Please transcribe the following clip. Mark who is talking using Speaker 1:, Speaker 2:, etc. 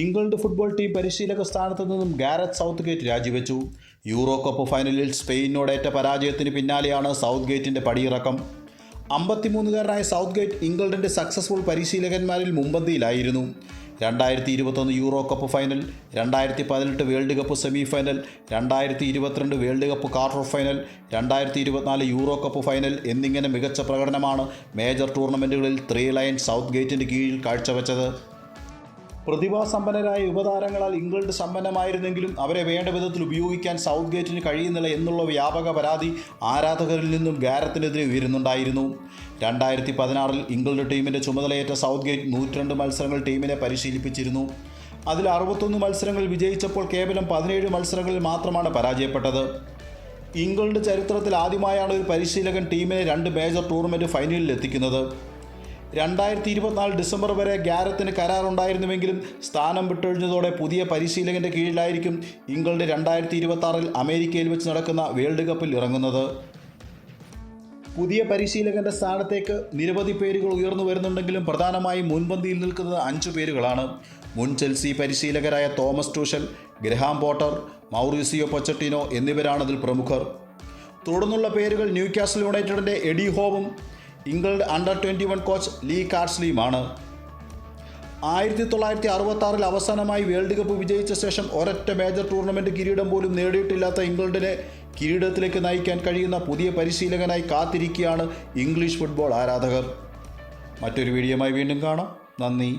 Speaker 1: England football team പരിശീലക സ്ഥാനത്തു നിന്നും ഗാരത്ത് സൗത്ത്ഗേറ്റ് രാജിവെച്ചു. യൂറോ കപ്പ് ഫൈനലിൽ സ്പെയിനോടേറ്റ പരാജയത്തിന് പിന്നാലെയാണ് സൗത്ത്ഗേറ്റിൻ്റെ പടിയിറക്കം. 53-കാരനായ സൗത്ത്ഗേറ്റ് ഇംഗ്ലണ്ടിൻ്റെ സക്സസ്ഫുൾ പരിശീലകന്മാരിൽ മുമ്പന്തിയിലായിരുന്നു. 2021 Euro cup final, 2018 world cup semi final, 2022 world cup quarter final, 2024 Euro cup final എന്നിങ്ങനെ മികച്ച പ്രകടനമാണ് മേജർ ടൂർണമെൻറ്റുകളിൽ ത്രീ ലയൺ സൗത്ത്ഗേറ്റിൻ്റെ കീഴിൽ കാഴ്ചവെച്ചത്. പ്രതിഭാസമ്പന്നരായ യുവതാരങ്ങളാൽ ഇംഗ്ലണ്ട് സമ്പന്നമായിരുന്നെങ്കിലും അവരെ വേണ്ട വിധത്തിൽ ഉപയോഗിക്കാൻ സൗത്ത്ഗേറ്റിന് കഴിയുന്നില്ല എന്നുള്ള വ്യാപക പരാതി ആരാധകരിൽ നിന്നും ഗാരത്തിനെതിരെ ഉയരുന്നുണ്ടായിരുന്നു. 2016 ഇംഗ്ലണ്ട് ടീമിൻ്റെ ചുമതലയേറ്റ സൗത്ത്ഗേറ്റ് 102 മത്സരങ്ങൾ ടീമിനെ പരിശീലിപ്പിച്ചിരുന്നു. അതിൽ 61 മത്സരങ്ങൾ വിജയിച്ചപ്പോൾ കേവലം 17 മത്സരങ്ങളിൽ മാത്രമാണ് പരാജയപ്പെട്ടത്. ഇംഗ്ലണ്ട് ചരിത്രത്തിൽ ആദ്യമായാണ് ഒരു പരിശീലകൻ ടീമിനെ 2 മേജർ ടൂർണമെൻറ്റ് ഫൈനലിൽ എത്തിക്കുന്നത്. 2024 ഡിസംബർ വരെ ഗാരത്തിന് കരാറുണ്ടായിരുന്നുവെങ്കിലും സ്ഥാനം വിട്ടൊഴിഞ്ഞതോടെ പുതിയ പരിശീലകൻ്റെ കീഴിലായിരിക്കും ഇംഗ്ലണ്ട് 2026 അമേരിക്കയിൽ വെച്ച് നടക്കുന്ന വേൾഡ് കപ്പിൽ ഇറങ്ങുന്നത്. പുതിയ പരിശീലകൻ്റെ സ്ഥാനത്തേക്ക് നിരവധി പേരുകൾ ഉയർന്നു വരുന്നുണ്ടെങ്കിലും പ്രധാനമായും മുൻപന്തിയിൽ നിൽക്കുന്നത് 5 പേരുകളാണ്. മുൻ ചെൽസി പരിശീലകരായ Thomas Tuchel, Graham Potter, Mauricio Pochettino എന്നിവരാണതിൽ പ്രമുഖർ. തുടർന്നുള്ള പേരുകൾ ന്യൂകാസിൽ യുണൈറ്റഡിൻ്റെ എഡി ഹോവും ഇംഗ്ലണ്ട് അണ്ടർ 21 കോച്ച് ലീ കാർസ്ലിയുമാണ്. 1966 അവസാനമായി വേൾഡ് കപ്പ് വിജയിച്ച ശേഷം ഒരൊറ്റ മേജർ ടൂർണമെൻറ്റ് കിരീടം പോലും നേടിയിട്ടില്ലാത്ത ഇംഗ്ലണ്ടിനെ കിരീടത്തിലേക്ക് നയിക്കാൻ കഴിയുന്ന പുതിയ പരിശീലകനായി കാത്തിരിക്കുകയാണ് ഇംഗ്ലീഷ് ഫുട്ബോൾ ആരാധകർ. മറ്റൊരു വീഡിയോയുമായി വീണ്ടും കാണാം. നന്ദി.